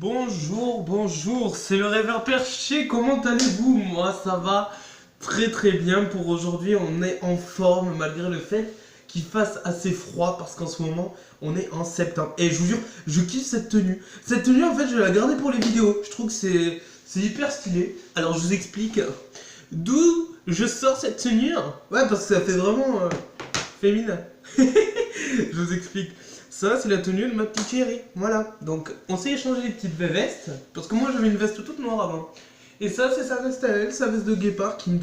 Bonjour, bonjour, c'est le rêveur perché, comment allez-vous? Moi ça va très très bien pour aujourd'hui, on est en forme malgré le fait qu'il fasse assez froid parce qu'en ce moment on est en septembre. Et je vous jure, je kiffe cette tenue. Cette tenue en fait je vais la garder pour les vidéos, je trouve que c'est hyper stylé. Alors je vous explique d'où je sors cette tenue. Ouais parce que ça fait vraiment féminin. Je vous explique. Ça, c'est la tenue de ma petite chérie. Voilà. Donc, on s'est échangé des petites vestes. Parce que moi, j'avais une veste toute noire avant. Et ça, c'est sa veste à elle, sa veste de guépard qui me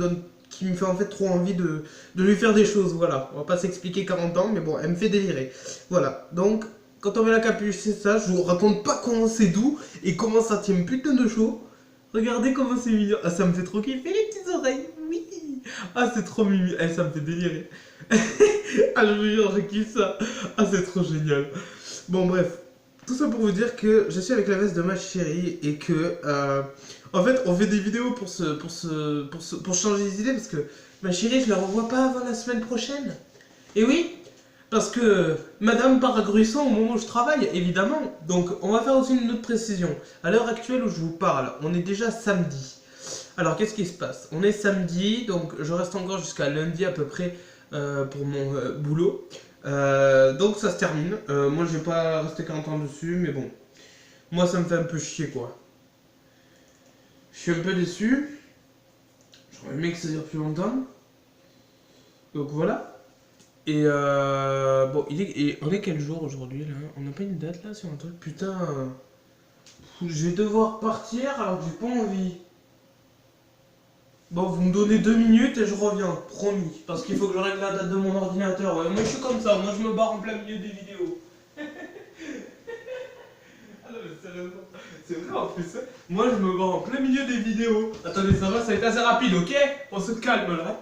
fait en fait trop envie de lui faire des choses. Voilà. On va pas s'expliquer 40 ans, mais bon, elle me fait délirer. Voilà. Donc, quand on met la capuche, c'est ça. Je vous raconte pas comment c'est doux et comment ça tient putain de chaud. Regardez comment c'est mignon. Ah, ça me fait trop kiffer les petites oreilles. Oui. Ah, c'est trop mimi. Eh, ça me fait délirer. Ah, je vous jure, je kiffe ça. Ah, c'est trop génial. Bon, bref. Tout ça pour vous dire que je suis avec la veste de ma chérie et que, en fait, on fait des vidéos pour changer les idées parce que ma chérie, je la revois pas avant la semaine prochaine. Et oui, parce que Madame part à Gruissan au moment où je travaille, évidemment. Donc, on va faire aussi une autre précision. À l'heure actuelle où je vous parle, on est déjà samedi. Alors, qu'est-ce qui se passe? On est samedi, donc je reste encore jusqu'à lundi à peu près pour mon boulot. Donc ça se termine. Moi je vais pas rester 40 ans dessus, mais bon. Moi ça me fait un peu chier quoi. Je suis un peu déçu. J'aurais aimé que ça dure plus longtemps. Donc voilà. Et bon, on est quel jour aujourd'hui là? On n'a pas une date là sur un truc? Putain. Je vais devoir partir alors que j'ai pas envie. Bon, vous me donnez 2 minutes et je reviens, promis. Parce qu'il faut que je règle la date de mon ordinateur. Ouais, moi je suis comme ça, moi je me barre en plein milieu des vidéos. Ah non, mais sérieusement, c'est vrai en plus. Hein. Moi je me barre en plein milieu des vidéos. Attendez, ça va être assez rapide, ok? On se calme là.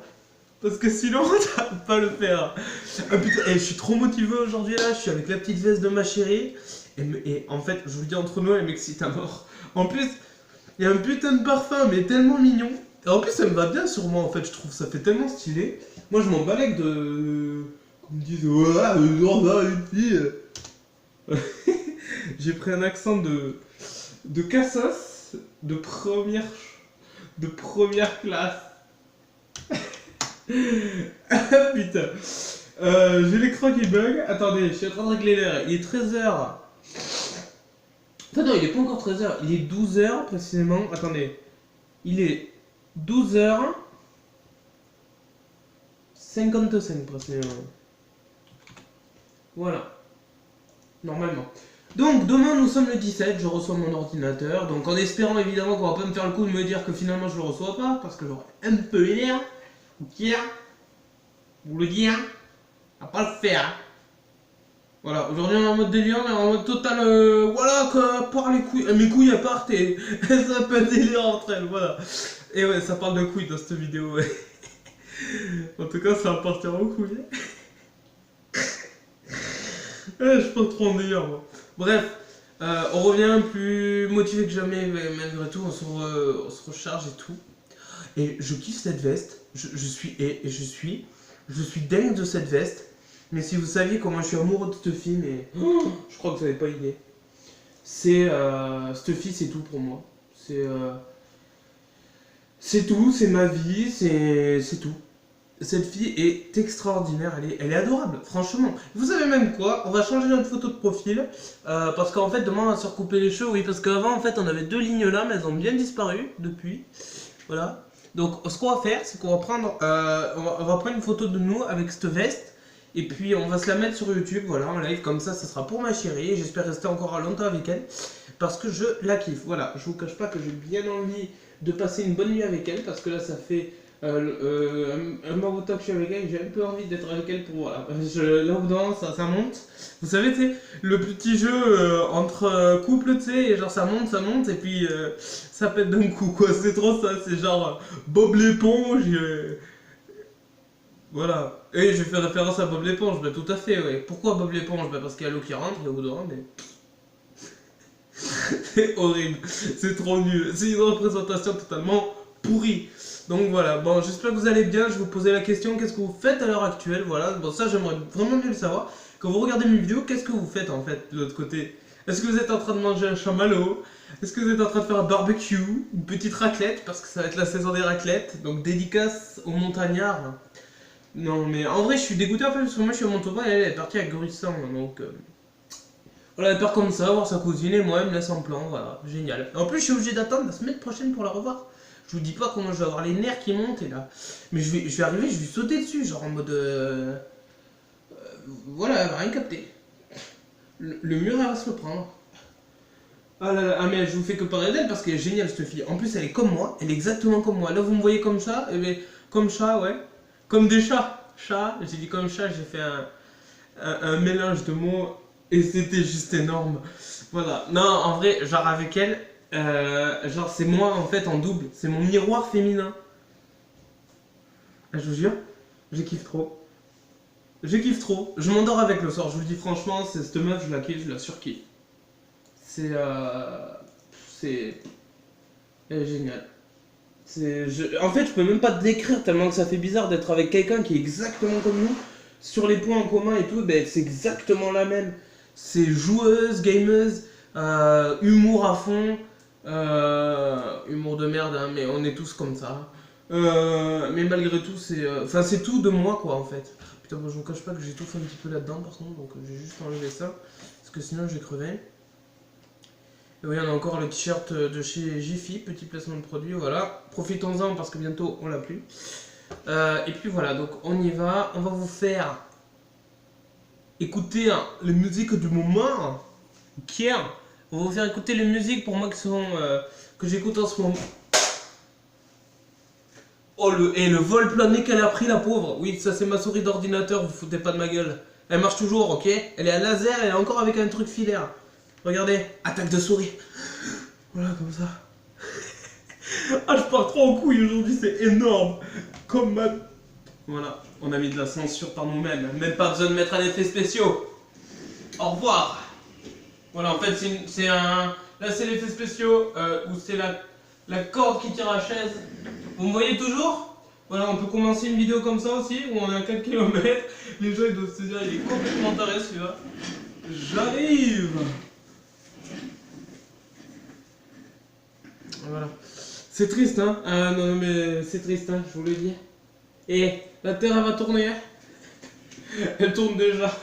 Parce que sinon, ça va pas le faire. Ah putain, je suis trop motivé aujourd'hui là. Je suis avec la petite veste de ma chérie. Et en fait, je vous le dis entre nous, elle m'excite à mort. En plus, il y a un putain de parfum, mais tellement mignon. Et en plus, ça me va bien sur moi, en fait, je trouve ça fait tellement stylé. Moi, je m'en balèque de. Qu'on me dise, voilà, genre là, une fille. J'ai pris un accent de Cassos, de première classe. Ah putain. J'ai l'écran qui bug. Attendez, je suis en train de régler l'heure. Il est 13h. Attends, non, il est pas encore 13h. Il est 12h précisément. Attendez. Il est 12h55 précisément. Voilà. Normalement. Donc demain nous sommes le 17, je reçois mon ordinateur. Donc en espérant évidemment qu'on va pas me faire le coup de me dire que finalement je le reçois pas. Parce que j'aurais un peu l'énerve. Vous le dire. À pas le faire. Voilà, aujourd'hui on est en mode délire, on est en mode total, voilà, quoi, part les couilles, mes couilles elles partent et ça peut délire entre elles, voilà. Et ouais, ça parle de couilles dans cette vidéo, ouais. En tout cas, ça va partir en couilles. Je suis pas trop en délire, moi. Bref, on revient plus motivé que jamais, mais malgré tout, on se recharge et tout. Et je kiffe cette veste, je suis dingue de cette veste. Mais si vous saviez comment je suis amoureux de cette fille, mais je crois que vous n'avez pas idée. Cette fille, c'est tout pour moi. C'est tout, c'est ma vie, c'est tout. Cette fille est extraordinaire, elle est adorable, franchement. Vous savez même quoi? On va changer notre photo de profil. Parce qu'en fait, demain, on va se recouper les cheveux. Oui, parce qu'avant, en fait, on avait 2 lignes là, mais elles ont bien disparu depuis. Voilà. Donc, ce qu'on va faire, c'est qu'on va prendre, on va prendre une photo de nous avec cette veste. Et puis on va se la mettre sur YouTube, voilà, en live, comme ça sera pour ma chérie. Et j'espère rester encore longtemps avec elle, parce que je la kiffe. Voilà, je vous cache pas que j'ai bien envie de passer une bonne nuit avec elle, parce que là ça fait un moment que je suis avec elle, j'ai un peu envie d'être avec elle pour, voilà. Là au bout d'un moment, ça monte. Vous savez, tu sais, le petit jeu entre couples, tu sais, et genre ça monte, et puis ça pète d'un coup, quoi. C'est trop ça, c'est genre Bob l'éponge. Voilà. Et je fais référence à Bob l'éponge, bah tout à fait, ouais. Pourquoi Bob l'éponge? Bah parce qu'il y a l'eau qui rentre, il y a l'eau mais... C'est horrible, c'est trop nul, c'est une représentation totalement pourrie. Donc voilà, bon j'espère que vous allez bien, je vais vous poser la question, qu'est-ce que vous faites à l'heure actuelle? Voilà, bon ça j'aimerais vraiment bien le savoir. Quand vous regardez mes vidéos, qu'est-ce que vous faites en fait de l'autre côté? Est-ce que vous êtes en train de manger un chamallow? Est-ce que vous êtes en train de faire un barbecue? Une petite raclette, parce que ça va être la saison des raclettes. Donc dédicace aux montagnards. Non mais en vrai je suis dégoûté en fait parce que moi je suis à Montauban et elle est partie avec Goristan. Donc voilà, elle part comme ça, voir sa cousine et moi elle me laisse en plan, voilà, génial. En plus je suis obligé d'attendre la semaine prochaine pour la revoir. Je vous dis pas comment je vais avoir les nerfs qui montent et là. Mais je vais arriver, je vais sauter dessus, genre en mode voilà, elle va rien capter. Le mur elle va se le prendre. Ah là là, ah mais je vous fais que parler d'elle parce qu'elle est géniale cette fille. En plus elle est comme moi, elle est exactement comme moi. Là vous me voyez comme ça, et bien comme chat, ouais. Comme des chats. Chat, j'ai dit comme chat, j'ai fait un mélange de mots et c'était juste énorme. Voilà. Non, en vrai, genre avec elle, genre c'est moi en fait en double. C'est mon miroir féminin. Ah, je vous jure, je kiffe trop. Je kiffe trop. Je m'endors avec le soir, je vous le dis franchement, c'est cette meuf, je la kiffe, je la surkiffe. C'est. C'est. Elle est géniale. En fait, je peux même pas te décrire tellement que ça fait bizarre d'être avec quelqu'un qui est exactement comme nous. Sur les points en commun et tout, ben, c'est exactement la même. C'est joueuse, gameuse, humour à fond. Humour de merde, hein, mais on est tous comme ça. Mais malgré tout, c'est. Enfin, c'est tout de moi, quoi, en fait. Putain, moi, je vous cache pas que j'étouffe un petit peu là-dedans, par contre, donc j'ai juste enlevé ça. Parce que sinon, j'ai crevé. Et oui, on a encore le t-shirt de chez Jiffy, petit placement de produit, voilà. Profitons-en parce que bientôt on l'a plus. Et puis voilà, donc on y va. On va vous faire écouter les musiques du moment. Qui On va vous faire écouter les musiques pour moi que j'écoute en ce moment. Oh, le vol plané qu'elle a pris, la pauvre. Oui, ça c'est ma souris d'ordinateur, vous foutez pas de ma gueule. Elle marche toujours, ok? Elle est à laser, elle est encore avec un truc filaire. Regardez, attaque de souris. Voilà, comme ça. Ah, je pars trop en couille aujourd'hui, c'est énorme. Comme ma... Voilà, on a mis de la censure par nous-mêmes. Même pas besoin de mettre un effet spéciaux. Au revoir. Voilà, en fait, c'est un... Là, c'est l'effet spéciaux, où c'est la corde qui tire la chaise. Vous me voyez toujours? Voilà, on peut commencer une vidéo comme ça aussi, où on est à 4 km. Les gens, ils doivent se dire, il est complètement taré, celui-là. J'arrive. Voilà. C'est triste, hein? Ah non, non, mais c'est triste, hein, je vous le dis. Et la Terre, elle va tourner, hein? Elle tourne déjà.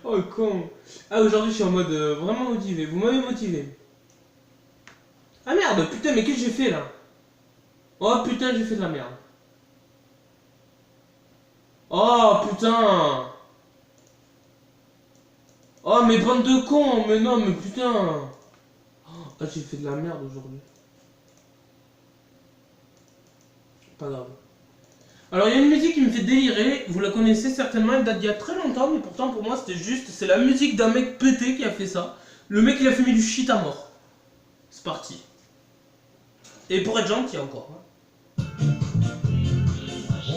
Oh, con. Ah, aujourd'hui, je suis en mode vraiment motivé. Vous m'avez motivé. Ah merde, putain, mais qu'est-ce que j'ai fait là? Oh putain, j'ai fait de la merde. Oh putain. Oh, mais bande de cons, mais non, mais putain. Ah, j'ai fait de la merde aujourd'hui. Pas grave. Alors, il y a une musique qui me fait délirer, vous la connaissez certainement, elle date d'il y a très longtemps, mais pourtant pour moi c'était juste, c'est la musique d'un mec pété qui a fait ça. Le mec il a fumé du shit à mort. C'est parti. Et pour être gentil encore.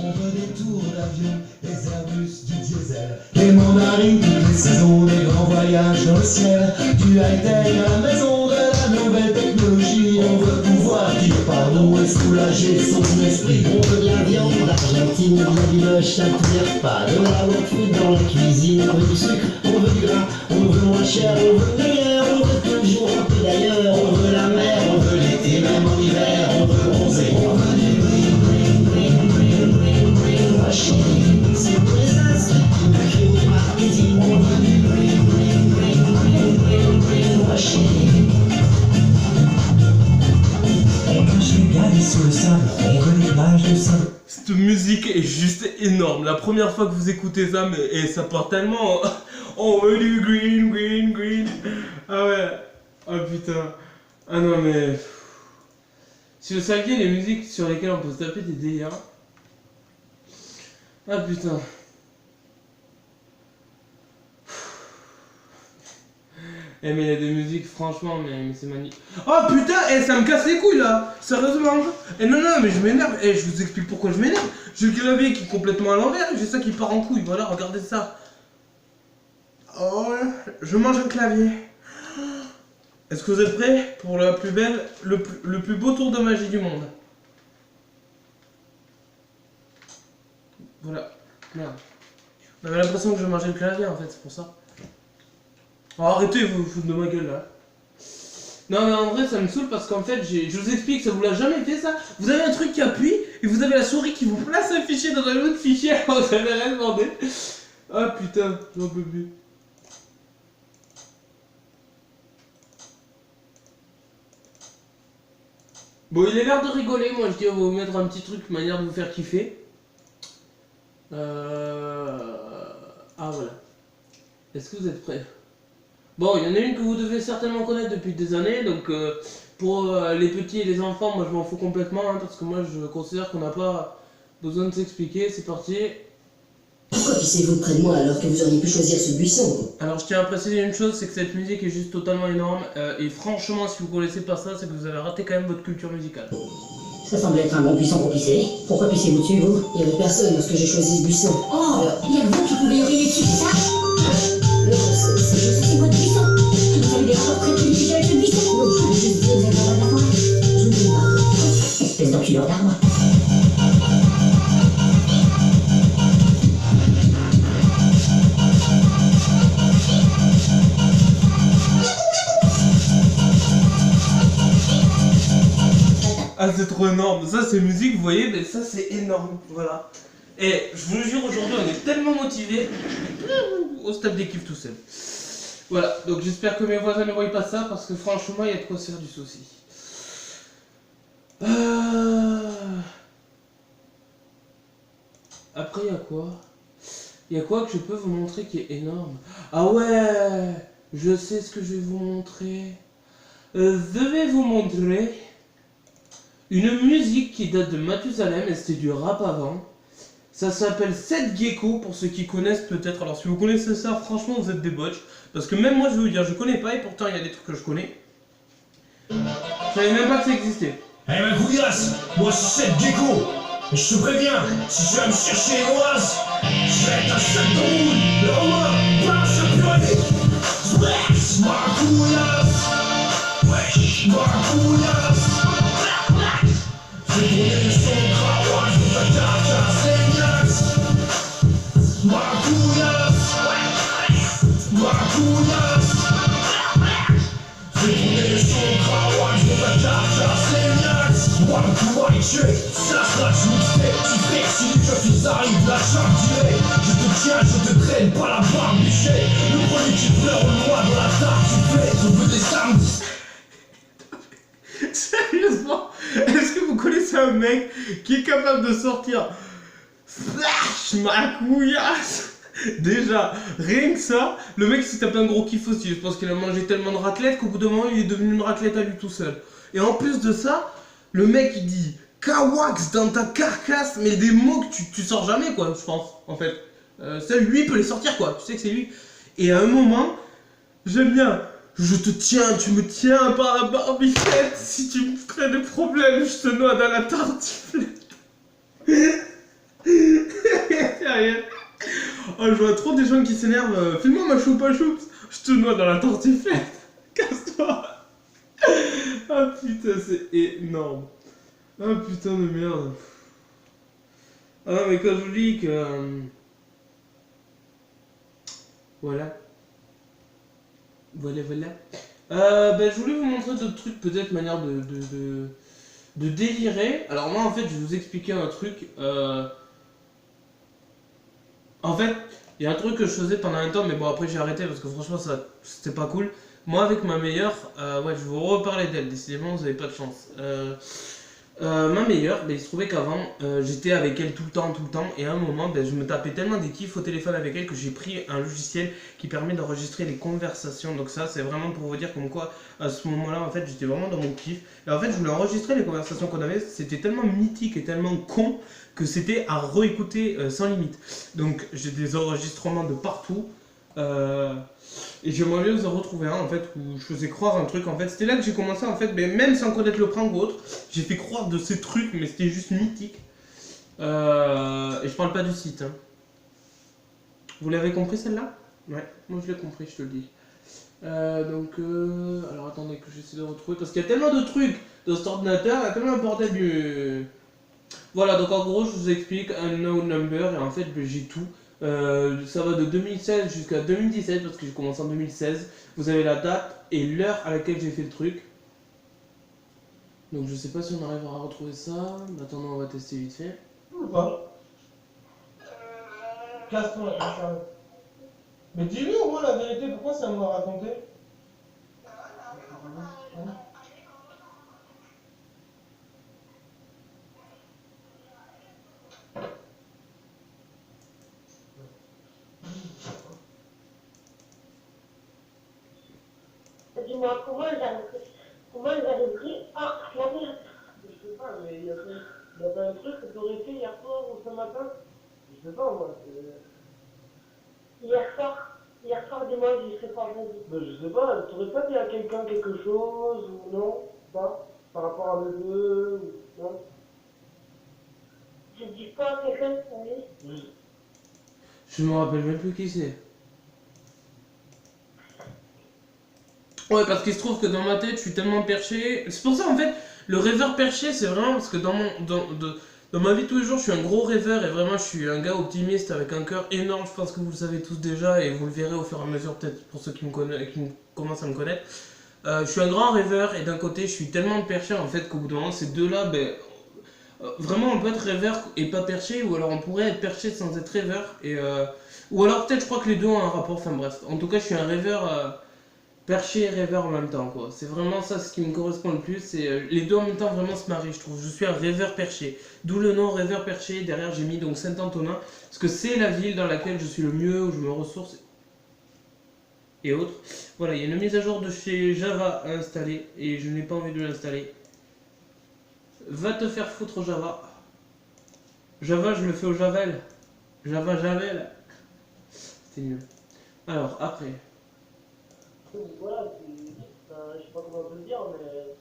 On veut des tours d'avion, des Airbus, du diesel, des mandarines, toutes les saisons, des grands voyages dans le ciel, du high-tech à la maison, de la nouvelle technologie. On veut pouvoir dire pardon et soulager son esprit. On veut de la viande d'Argentine, de la biloche, chaque repas, de la haute food dans la cuisine, on veut du sucre, on veut du gras, on veut moins cher, on veut le meilleur, on veut tous les jours un peu d'ailleurs, on veut la mer, on veut l'été, même en hiver, on veut bronzer, on veut du c'est pour les insectes, le créole marketing, on veut du machine. On veut se régaler sur le sable, on veut les plages de sable. Cette musique est juste énorme. La première fois que vous écoutez ça, mais et ça part tellement. On veut du green, green, green. Ah ouais. Oh putain. Ah non mais. Si vous saviez les musiques sur lesquelles on peut se taper des délires. Ah putain. Eh mais il y a des musiques franchement mais c'est magnifique. Oh putain, eh, ça me casse les couilles là. Sérieusement. Eh non non mais je m'énerve. Eh je vous explique pourquoi je m'énerve. J'ai le clavier qui est complètement à l'envers, j'ai ça qui part en couille. Voilà, regardez ça. Oh, je mange un clavier. Est-ce que vous êtes prêts pour la plus belle, le plus beau tour de magie du monde? Voilà. Merde. J'avais l'impression que je mangeais le clavier en fait, c'est pour ça. Oh, arrêtez, vous vous foutez de ma gueule là. Non mais en vrai ça me saoule parce qu'en fait je vous explique, ça vous l'a jamais fait ça. Vous avez un truc qui appuie et vous avez la souris qui vous place un fichier dans un autre fichier alors vous avez rien demandé. Ah putain, j'en peux plus. Bon il a l'air de rigoler, moi je dis on va vous mettre un petit truc manière de vous faire kiffer. Ah voilà. Est-ce que vous êtes prêts? Bon, il y en a une que vous devez certainement connaître depuis des années, donc pour les petits et les enfants, moi je m'en fous complètement, hein, parce que moi je considère qu'on n'a pas besoin de s'expliquer, c'est parti. Pourquoi pissez-vous près de moi alors que vous auriez pu choisir ce buisson? Alors je tiens à préciser une chose, c'est que cette musique est juste totalement énorme, et franchement si vous connaissez pas ça, c'est que vous avez raté quand même votre culture musicale. Ça semble être un bon buisson pour pisser. Pourquoi pissez-vous dessus, vous? Il n'y avait personne lorsque j'ai choisi ce buisson. Oh, il y a que vous qui pouvez uriner dessus, c'est ça? Non, c'est votre buisson. Vous avez des rapports très privilégiés avec ce buisson. Non, je voulais juste dire, vous avez le droit de la forêt. Je ne dis pas. Espèce d'enculeur d'arbre. Ah c'est trop énorme, ça c'est musique, vous voyez, mais ça c'est énorme, voilà. Et je vous le jure, aujourd'hui on est tellement motivés, on se tape des kiffs tout seul. Voilà, donc j'espère que mes voisins ne voient pas ça, parce que franchement il y a de quoi se faire du souci. Après il y a quoi? Il y a quoi que je peux vous montrer qui est énorme? Ah ouais, je sais ce que je vais vous montrer. Je vais vous montrer une musique qui date de Mathusalem et c'était du rap avant. Ça s'appelle 7 Gecko pour ceux qui connaissent peut-être. Alors si vous connaissez ça, franchement vous êtes des botches. Parce que même moi je vais vous dire, je connais pas et pourtant il y a des trucs que je connais. Je savais même pas que ça existait. Eh ben couillasse, moi c'est 7 Gecko. Et je te préviens, si tu vas me chercher les noises, je vais être un sac de roule. Le romain, passe le pionnier. Splash, ma couillasse. Wesh, ma couillasse. Fais tourner le son de cravage de ta carcasse, les gnax. Ma couillasse. Ma couillasse. Fais tourner le son de cravage de ta carcasse, les gnax. Moi le pouvoir est tué, slash mixtape. Tu fais que si les jeunes arrivent, la charge direct. Je te tiens, je te traîne, pas la barbe bichée. Le premier qui pleure au noir dans la tarte, tu fais, je veux des samedis. Sérieusement, est-ce que vous connaissez un mec qui est capable de sortir Slash ma couillasse? Déjà, rien que ça, le mec s'est tapé un gros kiff aussi. Je pense qu'il a mangé tellement de raclette qu'au bout d'un moment il est devenu une raclette à lui tout seul. Et en plus de ça, le mec il dit Kawax dans ta carcasse, mais des mots que tu sors jamais quoi, je pense, en fait. Seul lui peut les sortir quoi, tu sais que c'est lui. Et à un moment, j'aime bien. Je te tiens, tu me tiens par la barbicette. Si tu me crées des problèmes, je te noie dans la tartiflette. Sérieux. Oh, je vois trop des gens qui s'énervent. Fais-moi ma choupa choups. Je te noie dans la tartiflette. Casse-toi. Ah putain, c'est énorme. Ah putain de merde. Ah non, mais quand je vous dis que... Voilà. Voilà. Ben, je voulais vous montrer d'autres trucs, peut-être manière de délirer. Alors moi en fait je vais vous expliquer un truc. En fait, il y a un truc que je faisais pendant un temps, mais bon après j'ai arrêté parce que franchement ça c'était pas cool. Moi avec ma meilleure, ouais je vais vous reparler d'elle, décidément vous avez pas de chance. Ma meilleure, ben, il se trouvait qu'avant j'étais avec elle tout le temps et à un moment ben, je me tapais tellement des kiffs au téléphone avec elle que j'ai pris un logiciel qui permet d'enregistrer les conversations. Donc ça c'est vraiment pour vous dire comme quoi à ce moment là en fait j'étais vraiment dans mon kiff. Et en fait je voulais enregistrer les conversations qu'on avait, c'était tellement mythique et tellement con que c'était à réécouter sans limite. Donc j'ai des enregistrements de partout. Et j'aimerais bien vous en retrouver un en fait où je faisais croire un truc en fait. C'était là que j'ai commencé en fait, mais même sans connaître le prank ou autre, j'ai fait croire de ces trucs, mais c'était juste mythique. Et je parle pas du site. Hein. Vous l'avez compris celle-là? Ouais, moi je l'ai compris, je te le dis. Alors attendez que j'essaie de retrouver parce qu'il y a tellement de trucs dans cet ordinateur, il y a tellement un bordel du. Voilà, donc en gros je vous explique un no number et en fait ben, j'ai tout. Ça va de 2016 jusqu'à 2017 parce que j'ai commencé en 2016. Vous avez la date et l'heure à laquelle j'ai fait le truc. Donc je sais pas si on arrivera à retrouver ça. Mais attendons, on va tester vite fait. Ou pas? Casse-toi, Charles. Mais dis-lui au moins la vérité, pourquoi ça me l'a raconté? Dis-moi, comment elle avait pris la merde. Je sais pas, mais il y a pas un truc que tu aurais fait hier soir ou ce matin? Je sais pas, moi. Hier soir, dis-moi, j'ai fait quoi, vas-y. Mais je sais pas, tu aurais pas dit à quelqu'un quelque chose ou non? Pas? Par rapport à neveu ou non? Je dis pas à quelqu'un, oui. Je me rappelle même plus qui c'est. Ouais, parce qu'il se trouve que dans ma tête, je suis tellement perché. C'est pour ça, en fait, le rêveur perché, c'est vraiment parce que dans ma vie de tous les jours, je suis un gros rêveur et vraiment, je suis un gars optimiste avec un cœur énorme. Je pense que vous le savez tous déjà et vous le verrez au fur et à mesure, peut-être pour ceux qui commencent à me connaître. Je suis un grand rêveur et d'un côté, je suis tellement perché en fait qu'au bout d'un moment, ces deux-là, vraiment, on peut être rêveur et pas perché, ou alors on pourrait être perché sans être rêveur. Ou alors peut-être, je crois que les deux ont un rapport. Enfin bref, en tout cas, je suis un rêveur. Perché et rêveur en même temps, quoi. C'est vraiment ça ce qui me correspond le plus. C'est les deux en même temps vraiment se marient, je trouve. Je suis un rêveur perché. D'où le nom rêveur perché. Derrière, j'ai mis donc Saint-Antonin. Parce que c'est la ville dans laquelle je suis le mieux, où je me ressource. Et autres. Voilà, il y a une mise à jour de chez Java à installer. Et je n'ai pas envie de l'installer. Va te faire foutre Java. Java, je le fais au Javel. Java, Javel. C'était nul. Alors, après. Voilà, je sais pas comment te le dire, mais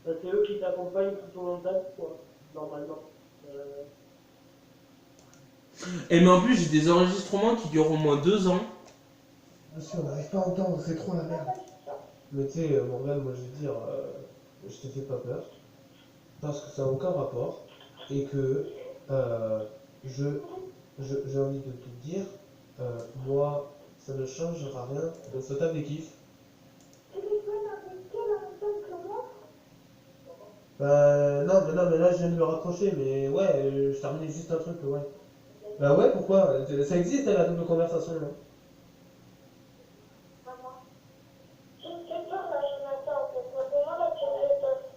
c'est eux qui t'accompagnent tout au long de ta vie, quoi, normalement. Et mais en plus, j'ai des enregistrements qui durent au moins 2 ans. Monsieur, on n'arrive pas à entendre, c'est trop la merde. Mais tu sais, Morgane, moi je veux dire, je te fais pas peur, parce que ça n'a aucun rapport, et que j'ai envie de te dire, moi, ça ne changera rien, donc ça tape des kiffs. Non, mais là je viens de me raccrocher, mais ouais, je terminais juste un truc, ouais. Bah ouais, pourquoi? Ça existe la double conversation, là.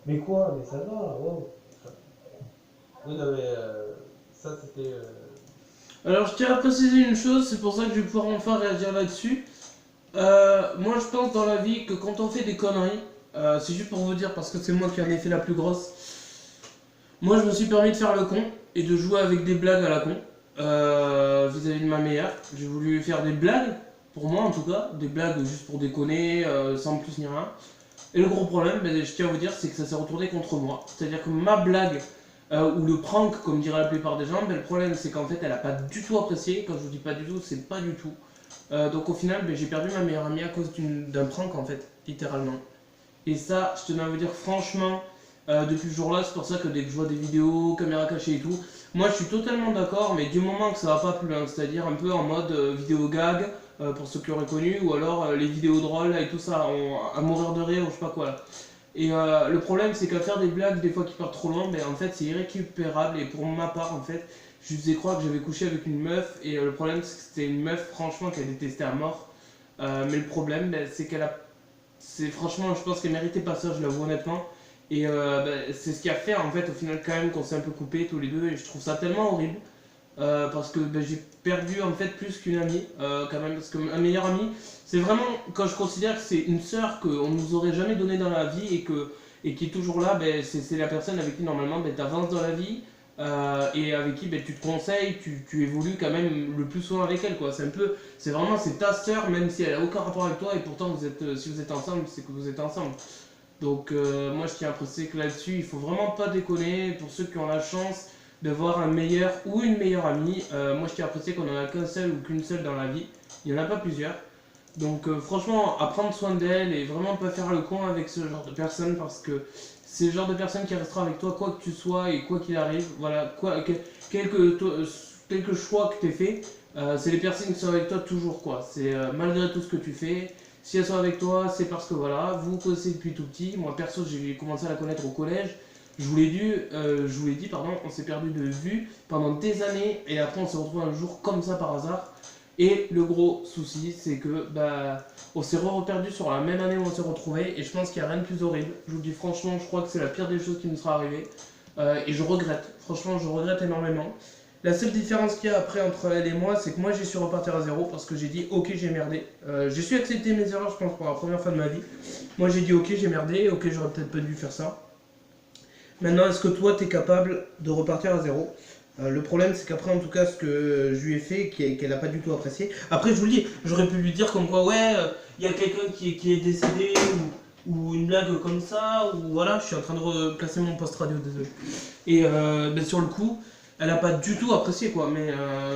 Mais quoi? Mais ça va, wow. Oui, non, mais ça c'était. Alors je tiens à préciser une chose, c'est pour ça que je vais pouvoir enfin réagir là-dessus. Moi je pense dans la vie que quand on fait des conneries, c'est juste pour vous dire parce que c'est moi qui en ai fait la plus grosse. Moi je me suis permis de faire le con et de jouer avec des blagues à la con vis-à-vis de ma meilleure. J'ai voulu faire des blagues, pour moi en tout cas, des blagues juste pour déconner, sans plus ni rien. Et le gros problème, je tiens à vous dire, c'est que ça s'est retourné contre moi. C'est-à-dire que ma blague, ou le prank, comme dirait la plupart des gens, le problème c'est qu'en fait elle a pas du tout apprécié. Quand je vous dis pas du tout, c'est pas du tout. Donc au final, j'ai perdu ma meilleure amie à cause d'un prank en fait, littéralement. Et ça, je tenais à vous dire franchement, depuis ce jour-là, c'est pour ça que dès que je vois des vidéos, caméra cachée et tout, moi je suis totalement d'accord, mais du moment que ça va pas plus loin, c'est-à-dire un peu en mode vidéo gag, pour ceux qui auraient connu, ou alors les vidéos drôles et tout ça, à mourir de rire ou je sais pas quoi là. Et le problème c'est qu'à faire des blagues des fois qui partent trop loin, en fait c'est irrécupérable et pour ma part en fait, je faisais croire que j'avais couché avec une meuf et le problème c'est que c'était une meuf franchement qu'elle détestait à mort. Mais le problème c'est qu'elle a... franchement je pense qu'elle méritait pas ça, je l'avoue honnêtement. Et c'est ce qui a fait en fait au final quand même qu'on s'est un peu coupés tous les deux et je trouve ça tellement horrible. Parce que j'ai perdu en fait plus qu'une amie quand même, parce que ma meilleure amie c'est vraiment quand je considère que c'est une sœur qu'on nous aurait jamais donné dans la vie et qui est toujours là, c'est la personne avec qui normalement tu avances dans la vie et avec qui tu te conseilles, tu évolues quand même le plus souvent avec elle quoi. C'est vraiment c'est ta sœur même si elle a aucun rapport avec toi et pourtant si vous êtes ensemble c'est que vous êtes ensemble. Donc moi je tiens à préciser que là-dessus il faut vraiment pas déconner pour ceux qui ont la chance d'avoir un meilleur ou une meilleure amie. Moi je tiens à préciser qu'on en a qu'un seul ou qu'une seule dans la vie, il n'y en a pas plusieurs. Donc franchement à prendre soin d'elle et vraiment pas faire le con avec ce genre de personnes parce que c'est le genre de personne qui restera avec toi quoi que tu sois et quoi qu'il arrive. Voilà, quelque choix que tu as fait, c'est les personnes qui sont avec toi toujours quoi. C'est malgré tout ce que tu fais, si elles sont avec toi, c'est parce que voilà, vous connaissez depuis tout petit. Moi perso, j'ai commencé à la connaître au collège. Je vous l'ai dit, pardon, on s'est perdu de vue pendant des années et après on s'est retrouvé un jour comme ça par hasard. Et le gros souci, c'est que bah, on s'est reperdu sur la même année où on s'est retrouvé et je pense qu'il n'y a rien de plus horrible. Je vous le dis franchement, je crois que c'est la pire des choses qui nous sera arrivée et je regrette. Franchement, je regrette énormément. La seule différence qu'il y a après entre elle et moi, c'est que moi j'ai su repartir à zéro parce que j'ai dit ok, j'ai merdé. J'ai su accepter mes erreurs, je pense, pour la première fois de ma vie. Moi j'ai dit ok, j'ai merdé, ok, j'aurais peut-être pas dû faire ça. Maintenant, est-ce que toi t'es capable de repartir à zéro? Le problème, c'est qu'après, en tout cas, ce que je lui ai fait, qu'elle n'a pas du tout apprécié. Après, je vous le dis, j'aurais pu lui dire comme quoi, ouais, il y a quelqu'un qui est décédé, ou une blague comme ça, ou voilà, je suis en train de replacer mon post radio, désolé. Et ben, sur le coup, elle n'a pas du tout apprécié, quoi. Mais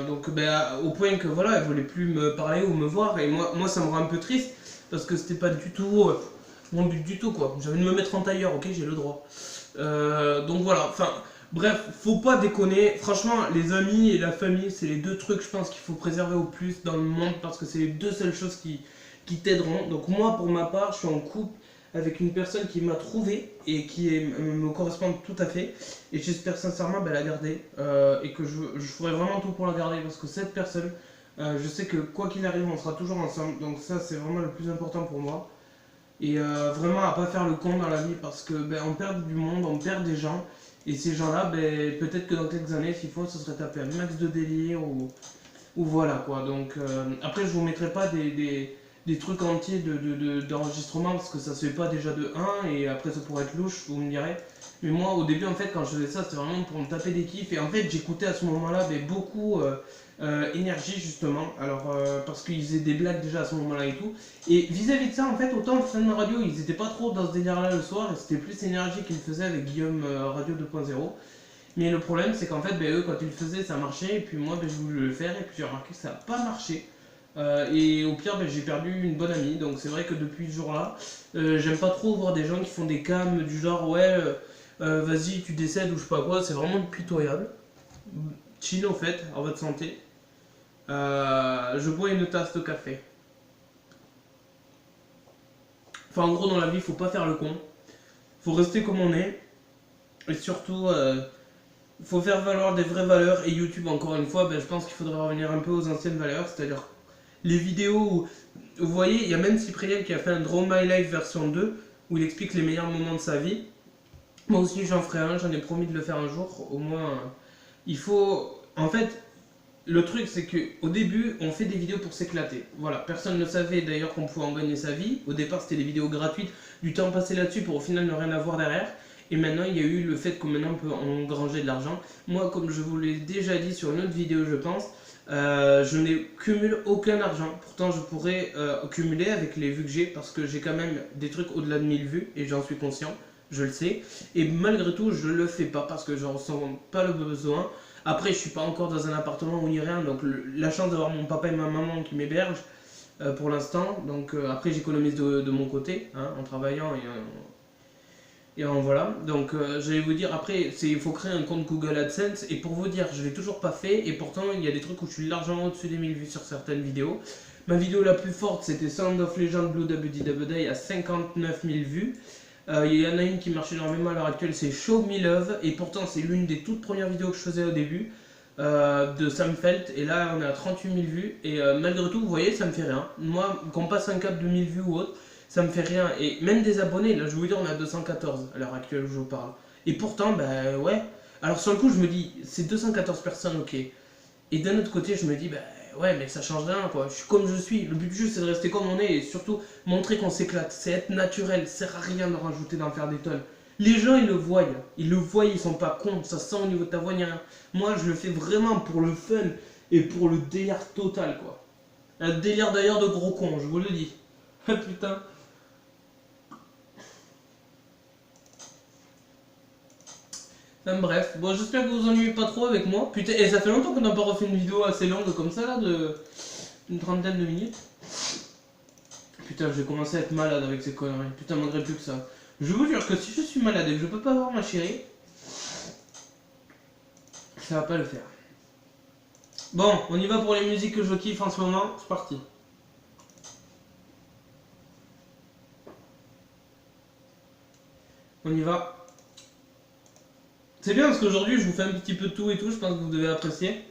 donc, ben, au point que voilà, elle voulait plus me parler ou me voir, et moi ça me rend un peu triste, parce que c'était pas du tout mon but du tout, quoi. J'avais de me mettre en tailleur, ok, j'ai le droit. Donc voilà, enfin. Bref, faut pas déconner. Franchement, les amis et la famille, c'est les deux trucs, je pense, qu'il faut préserver au plus dans le monde parce que c'est les deux seules choses qui t'aideront. Donc moi, pour ma part, je suis en couple avec une personne qui m'a trouvé et me correspond tout à fait. Et j'espère sincèrement la garder et que je ferai vraiment tout pour la garder parce que cette personne, je sais que quoi qu'il arrive, on sera toujours ensemble. Donc ça, c'est vraiment le plus important pour moi. Et vraiment à pas faire le con dans la vie parce que on perd du monde, on perd des gens. Et ces gens-là, peut-être que dans quelques années, s'il faut, ce serait taper un max de délire ou voilà quoi. Donc après, je vous mettrai pas des trucs entiers d'enregistrement parce que ça se fait pas déjà de 1 et après ça pourrait être louche, vous me direz. Mais moi, au début, en fait, quand je faisais ça, c'était vraiment pour me taper des kiffs. Et en fait, j'écoutais à ce moment-là beaucoup Énergie justement. Alors parce qu'ils faisaient des blagues déjà à ce moment-là et tout. Et vis-à-vis de ça, en fait, autant Fun Radio, ils étaient pas trop dans ce délire-là le soir. Et c'était plus Énergie qu'ils faisaient avec Guillaume Radio 2.0. Mais le problème, c'est qu'en fait, eux, quand ils le faisaient, ça marchait. Et puis moi, je voulais le faire. Et puis j'ai remarqué que ça n'a pas marché. Et au pire, j'ai perdu une bonne amie. Donc c'est vrai que depuis ce jour-là, j'aime pas trop voir des gens qui font des cams du genre ouais, vas-y, tu décèdes ou je sais pas quoi. C'est vraiment pitoyable. Chill au fait, à votre santé. Je bois une tasse de café. Enfin, en gros, dans la vie, faut pas faire le con. Faut rester comme on est. Et surtout, faut faire valoir des vraies valeurs. Et YouTube, encore une fois, je pense qu'il faudrait revenir un peu aux anciennes valeurs. C'est-à-dire les vidéos où, vous voyez, il y a même Cyprien qui a fait un Draw My Life version 2 où il explique les meilleurs moments de sa vie. Moi aussi, j'en ferai un. J'en ai promis de le faire un jour. Au moins, il faut... En fait... Le truc, c'est qu'au début, on fait des vidéos pour s'éclater. Voilà, personne ne savait d'ailleurs qu'on pouvait en gagner sa vie. Au départ, c'était des vidéos gratuites, du temps passé là-dessus pour au final ne rien avoir derrière. Et maintenant, il y a eu le fait que maintenant on peut engranger de l'argent. Moi, comme je vous l'ai déjà dit sur une autre vidéo, je pense, je n'ai cumule aucun argent. Pourtant, je pourrais cumuler avec les vues que j'ai parce que j'ai quand même des trucs au-delà de 1000 vues et j'en suis conscient, je le sais. Et malgré tout, je le fais pas parce que je ressens pas le besoin. Après, je suis pas encore dans un appartement où il n'y a rien, donc la chance d'avoir mon papa et ma maman qui m'hébergent pour l'instant. Donc après, j'économise de mon côté, hein, en travaillant et en voilà. Donc j'allais vous dire, après, il faut créer un compte Google AdSense. Et pour vous dire, je l'ai toujours pas fait. Et pourtant, il y a des trucs où je suis largement au-dessus des 1000 vues sur certaines vidéos. Ma vidéo la plus forte, c'était Sound of Legend Blue Dabby Dabby à 59 000 vues. Il y en a une qui marche énormément à l'heure actuelle, c'est Show Me Love, et pourtant c'est l'une des toutes premières vidéos que je faisais au début de Sam Felt, et là on est à 38 000 vues, et malgré tout, vous voyez, ça me fait rien. Moi, qu'on passe un cap de 1000 vues ou autre, ça me fait rien, et même des abonnés, là je vais vous dire, on est à 214 à l'heure actuelle où je vous parle. Et pourtant, ouais, alors sur le coup, je me dis, c'est 214 personnes, ok, et d'un autre côté, je me dis, ouais, mais ça change rien quoi, je suis comme je suis. Le but du jeu c'est de rester comme on est et surtout montrer qu'on s'éclate. C'est être naturel, ça sert à rien de rajouter, d'en faire des tonnes. Les gens ils le voient, ils sont pas cons, ça sent au niveau de ta voix, ni rien. Moi je le fais vraiment pour le fun et pour le délire total quoi. Un délire d'ailleurs de gros con, je vous le dis. Ah putain. Enfin, bref, bon j'espère que vous vous ennuyez pas trop avec moi. Putain, et ça fait longtemps qu'on n'a pas refait une vidéo assez longue comme ça là, une trentaine de minutes. Putain, je vais commencer à être malade avec ces conneries. Putain, il manquerait plus que ça. Je vous jure que si je suis malade et que je peux pas voir ma chérie, ça va pas le faire. Bon, on y va pour les musiques que je kiffe en ce moment. C'est parti. On y va. C'est bien parce qu'aujourd'hui je vous fais un petit peu de tout et tout. Je pense que vous devez apprécier.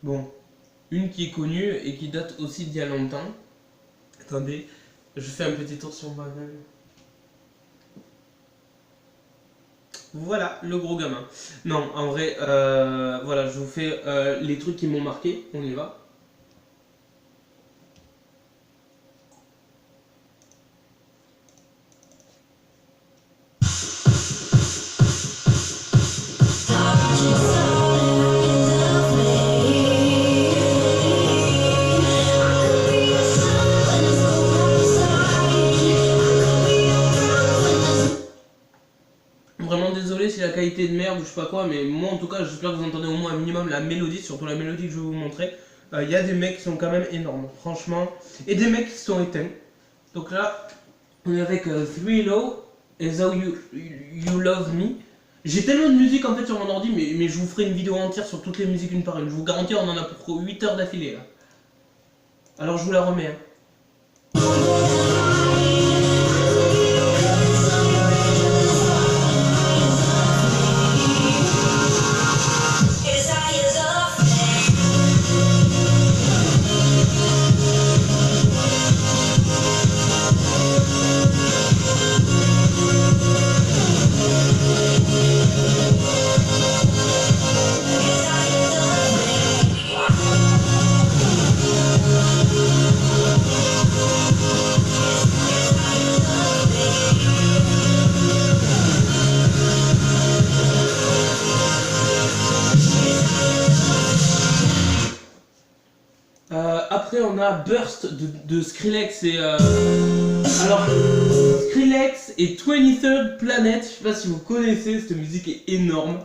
Bon, une qui est connue et qui date aussi d'il y a longtemps. Attendez, je fais un petit tour sur moi-même. Voilà, le gros gamin. Non, en vrai, voilà, je vous fais les trucs qui m'ont marqué. On y va. Vraiment désolé si la qualité est de merde ou je sais pas quoi, mais moi en tout cas j'espère que vous entendez au moins un minimum la mélodie, surtout la mélodie que je vais vous montrer. Il y a des mecs qui sont quand même énormes, franchement, et des mecs qui se sont éteints. Donc là, on est avec Thrilo et How You Love Me. J'ai tellement de musique en fait sur mon ordi, mais je vous ferai une vidéo entière sur toutes les musiques une par une. Je vous garantis, on en a pour 8 heures d'affilée là. Alors je vous la remets. Hein. Après on a Burst de Skrillex et alors Skrillex et 23rd Planet, je sais pas si vous connaissez, cette musique est énorme.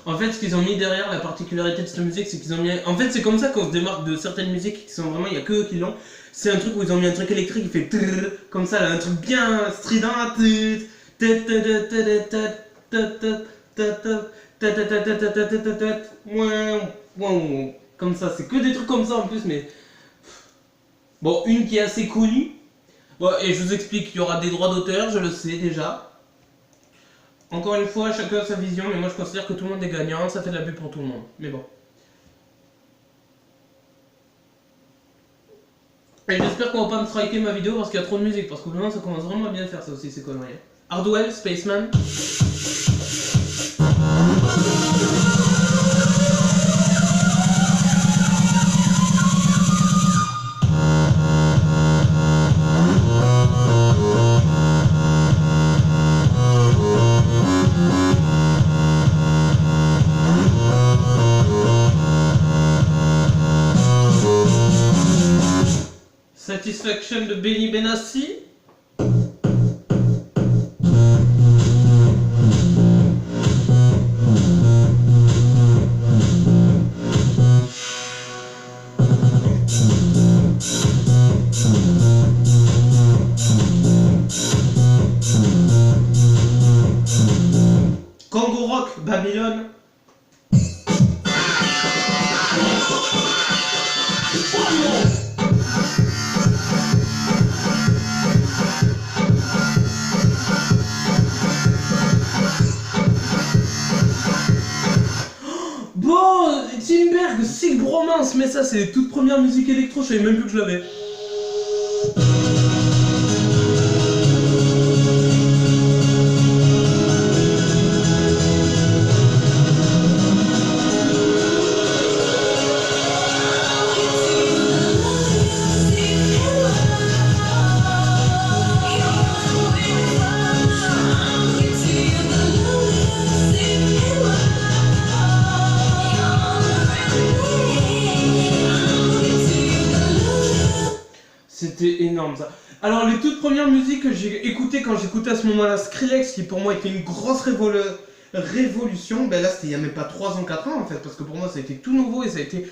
En fait, ce qu'ils ont mis derrière, la particularité de cette musique, c'est qu'ils ont mis... En fait, c'est comme ça qu'on se démarque de certaines musiques qui sont vraiment... Il n'y a que eux qui l'ont. C'est un truc où ils ont mis un truc électrique qui fait... Comme ça, là, un truc bien strident. Comme ça, c'est que des trucs comme ça en plus, mais... Bon, une qui est assez connue. Bon, et je vous explique, il y aura des droits d'auteur, je le sais déjà. Encore une fois, chacun a sa vision, mais moi je considère que tout le monde est gagnant, ça fait de la pub pour tout le monde. Mais bon. Et j'espère qu'on va pas me striker ma vidéo parce qu'il y a trop de musique, parce qu'au moment ça commence vraiment à bien faire ça aussi, ces conneries. Hardwell, Spaceman. Satisfaction de Benny Benassi. Congo Rock, Babylone. Bon, Timberg, Sick Bromance, mais ça c'est les toutes premières musiques électro, je savais même plus que je l'avais. c'était énorme ça. Alors les toutes premières musiques que j'ai écoutées quand j'écoutais à ce moment-là Skrillex, qui pour moi était une grosse révolution, ben là c'était il n'y a même pas 3 ans, 4 ans en fait, parce que pour moi ça a été tout nouveau et ça a été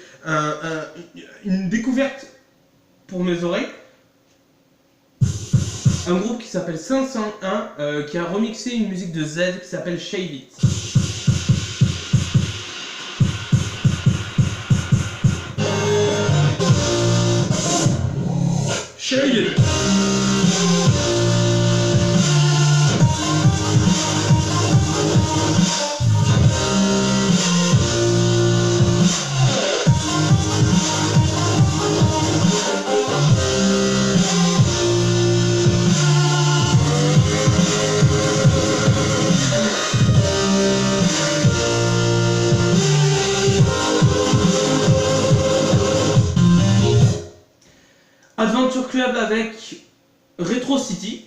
une découverte pour mes oreilles. Un groupe qui s'appelle 501 qui a remixé une musique de Z qui s'appelle Shave It. Shave It. Adventure Club avec Retro City.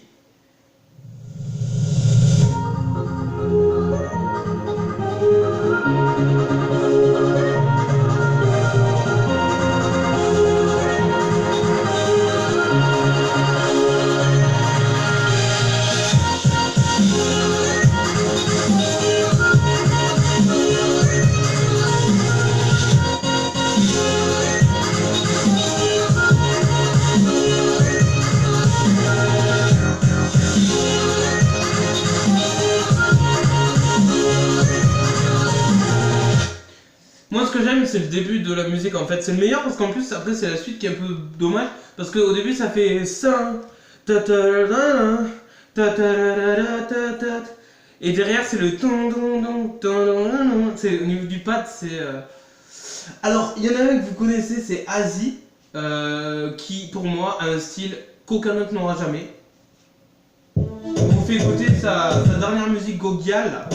Moi, ce que j'aime, c'est le début de la musique en fait. C'est le meilleur parce qu'en plus, après, c'est la suite qui est un peu dommage. Parce qu'au début, ça fait ça. Et derrière, c'est le ton. C'est au niveau du pad, c'est. Alors, il y en a un que vous connaissez, c'est Azi, qui pour moi a un style qu'aucun autre n'aura jamais. On vous fait écouter sa dernière musique Gogial.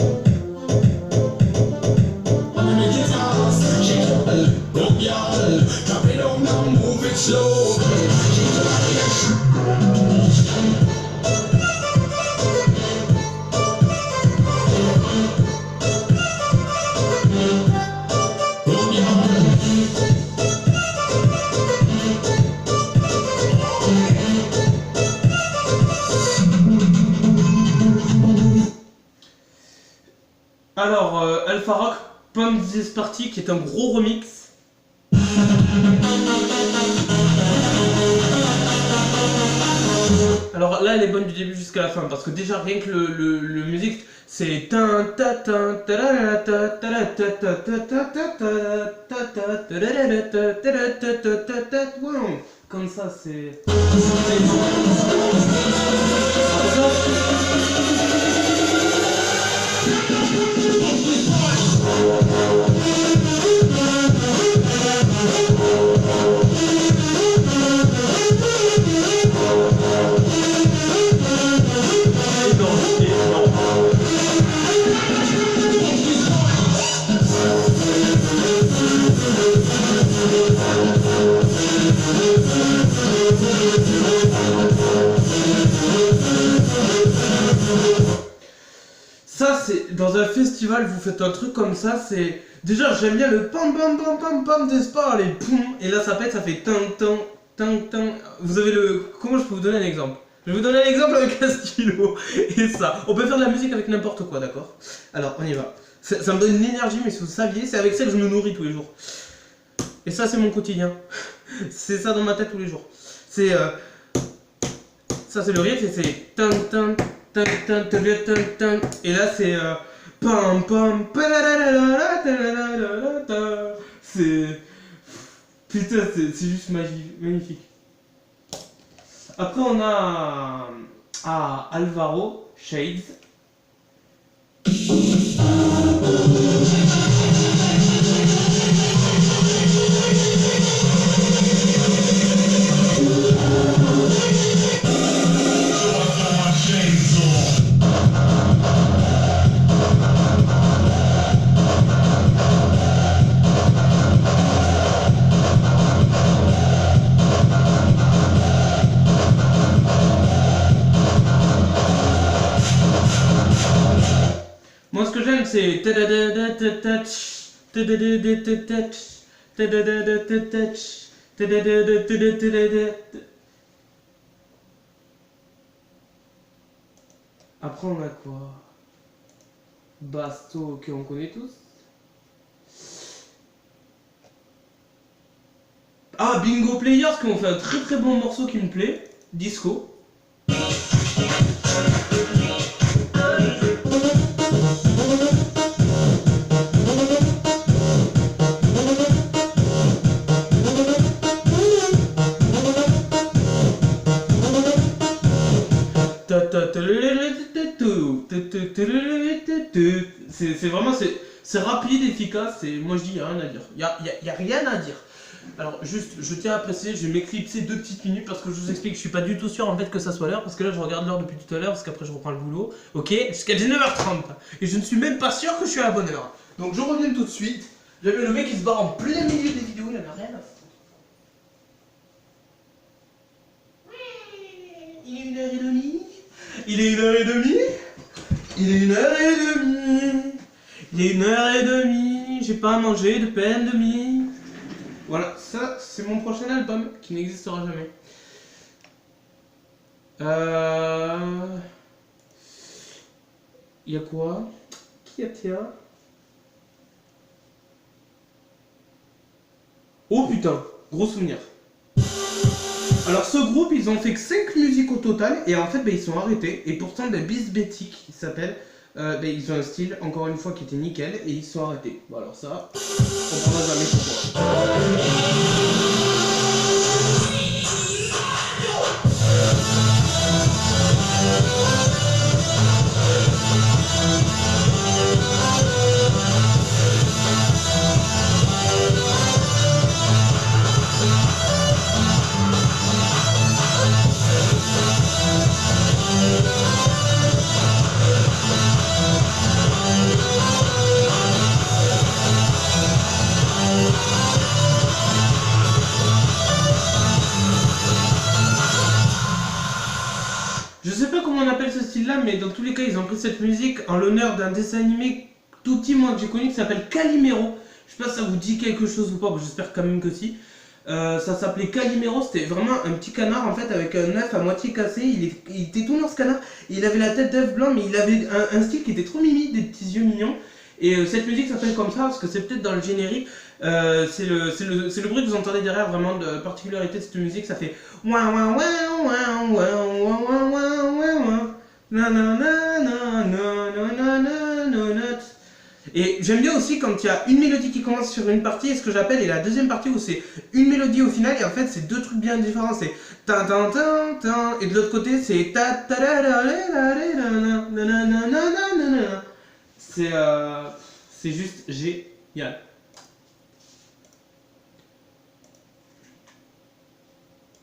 Alors, Alpha Rock, Pump This Party, qui est un gros remix. Alors là, elle est bonne du début jusqu'à la fin, parce que déjà, rien que le musique, c'est comme ça, c'est... Ça, c'est dans un festival, vous faites un truc comme ça, c'est... Déjà, j'aime bien le pam pam pam pam pam des sports, les poum, et là ça pète, ça fait tan tan tan tan. Vous avez le... Comment je peux vous donner un exemple? Je vais vous donner un exemple avec un stylo, et ça. On peut faire de la musique avec n'importe quoi, d'accord? Alors, on y va. Ça me donne une énergie, mais si vous saviez, c'est avec ça que je me nourris tous les jours. Et ça, c'est mon quotidien. C'est ça dans ma tête tous les jours. C'est... Ça, c'est le riff, et c'est... Tan tan tan tan tan tan tan. Et là, c'est... Pam pam. C'est... Putain, c'est juste magnifique. Après, on a... Alvaro, Shades. Moi, ce que j'aime, c'est... Après, on a quoi? Basto, ok, on connaît tous. Ah, Bingo Players qui ont fait un très très bon morceau qui me plaît. Disco. C'est vraiment, c'est rapide, efficace, et moi je dis, il n'y a rien à dire. Il y a rien à dire. Alors juste, je tiens à préciser, je vais m'éclipser 2 petites minutes parce que je vous explique, je suis pas du tout sûr en fait que ça soit l'heure, parce que là je regarde l'heure depuis tout à l'heure, parce qu'après je reprends le boulot, ok, jusqu'à 19h30, et je ne suis même pas sûr que je suis à la bonne heure. Donc je reviens tout de suite, j'avais le mec qui se barre en plein milieu des vidéos, il en a rien à foutre. Il est 1h30. Il est 1h30. Il est 1h30. Il est 1h30. J'ai pas mangé de peine de mie. Voilà, ça c'est mon prochain album qui n'existera jamais. Il y a quoi? Qui a-t-il? Oh putain, gros souvenir. Alors ce groupe, ils ont fait que 5 musiques au total, et en fait, ils sont arrêtés. Et pourtant, Bisbetic, ils s'appellent, ils ont un style, encore une fois, qui était nickel, et ils sont arrêtés. Bon alors ça, on comprendra jamais pourquoi. Je sais pas comment on appelle ce style-là, mais dans tous les cas, ils ont pris cette musique en l'honneur d'un dessin animé tout petit, moi, que j'ai connu, qui s'appelle Calimero. Je sais pas si ça vous dit quelque chose ou pas, j'espère quand même que si. Ça s'appelait Calimero, c'était vraiment un petit canard en fait avec un œuf à moitié cassé. Il était tout noir ce canard, et il avait la tête d'œuf blanc, mais il avait un style qui était trop mimi, des petits yeux mignons. Et cette musique s'appelle comme ça parce que c'est peut-être dans le générique. C'est le bruit que vous entendez derrière, vraiment de particularité de cette musique. Ça fait ouin ouin ouin ouin ouin ouin ouin ouin. Et j'aime bien aussi quand il y a une mélodie qui commence sur une partie, et ce que j'appelle, et la deuxième partie où c'est une mélodie au final, et en fait c'est 2 trucs bien différents, c'est ta ta ta ta, et de l'autre côté c'est ta ta ta ta ta. C'est juste génial.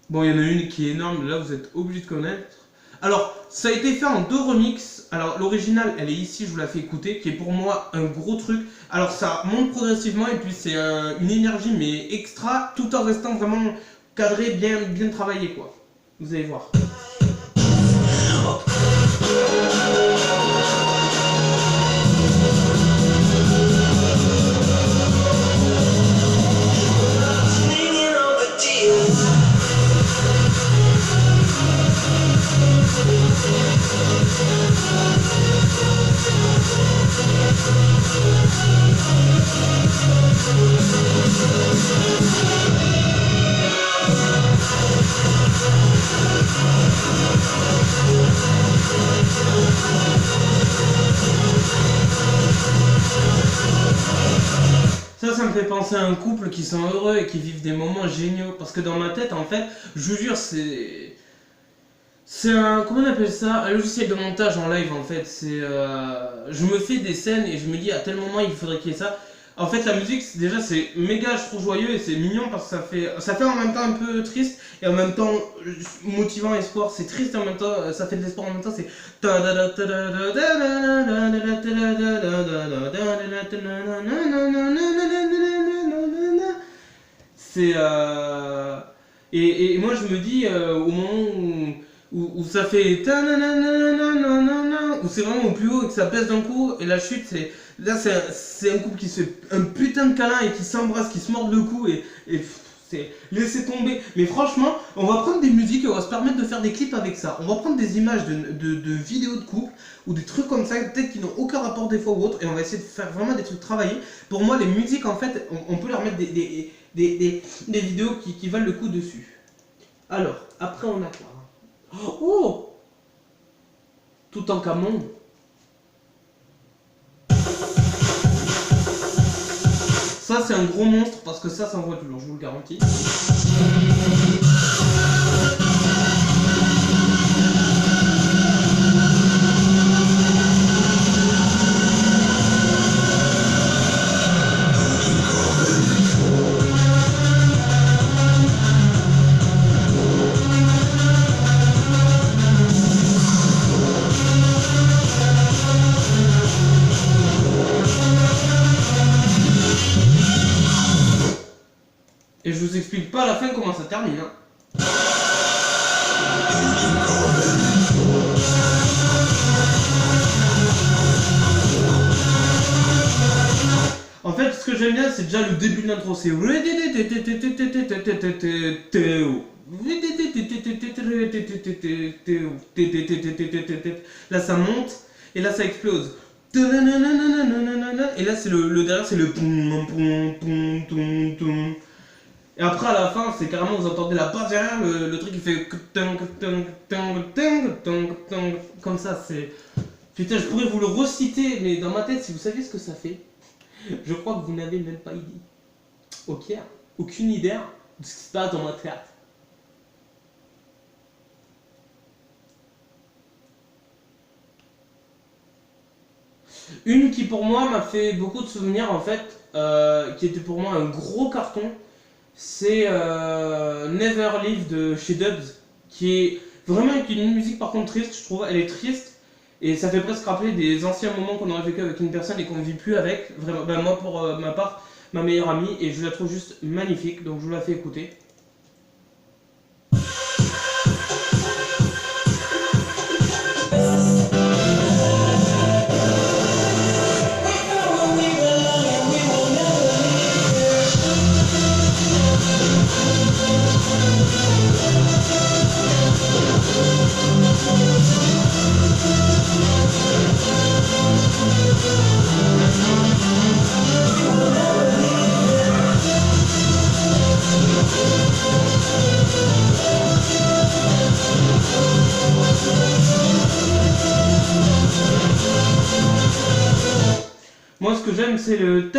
Bon, il y en a une qui est énorme, là vous êtes obligé de connaître. Alors, ça a été fait en 2 remixes. Alors, l'original, elle est ici, je vous la fais écouter, qui est pour moi un gros truc. Alors, ça monte progressivement, et puis c'est une énergie, mais extra, tout en restant vraiment cadré, bien travaillé, quoi. Vous allez voir. Ça me fait penser à un couple qui sont heureux et qui vivent des moments géniaux. Parce que dans ma tête, en fait, je vous jure, c'est un, comment on appelle ça? Un logiciel de montage en live, en fait. Je me fais des scènes et je me dis à tel moment il faudrait qu'il y ait ça. En fait, la musique, déjà, c'est méga, je trouve, joyeux, et c'est mignon parce que ça fait en même temps un peu triste et en même temps motivant, espoir. C'est triste et en même temps, ça fait de l'espoir en même temps. C'est et moi je me dis au moment où ça fait où c'est vraiment au plus haut et que ça pèse d'un coup, et la chute, c'est un couple qui se fait un putain de câlin et qui s'embrasse, qui se mord le cou, et c'est laisser tomber. Mais franchement, on va prendre des musiques et on va se permettre de faire des clips avec ça. On va prendre des images de vidéos de couple ou des trucs comme ça, peut-être qui n'ont aucun rapport des fois ou autre, et on va essayer de faire vraiment des trucs travaillés. Pour moi, les musiques, en fait, on peut leur mettre des vidéos qui valent le coup dessus. Alors, après on a quoi? Oh, Toutankhamon. Ça c'est un gros monstre parce que ça envoie du lourd, je vous le garantis. Et je vous explique pas à la fin comment ça termine. Hein. En fait, ce que j'aime bien, c'est déjà le début de l'intro. C'est là, ça monte et là, ça explose. Et là, c'est le derrière, c'est le et après à la fin, c'est carrément, vous entendez la basse derrière, le truc qui fait comme ça, c'est... Putain, je pourrais vous le reciter, mais dans ma tête, si vous saviez ce que ça fait, je crois que vous n'avez même pas idée. Ok, aucune idée de ce qui se passe dans ma tête. Une qui pour moi m'a fait beaucoup de souvenirs en fait, qui était pour moi un gros carton, c'est Never Leave de chez Dubs, qui est vraiment une musique par contre triste, je trouve, elle est triste, et ça fait presque rappeler des anciens moments qu'on aurait vécu avec une personne et qu'on ne vit plus avec, vraiment, ben moi pour ma part, ma meilleure amie, et je la trouve juste magnifique, donc je vous la fais écouter. Moi, ce que j'aime, c'est le...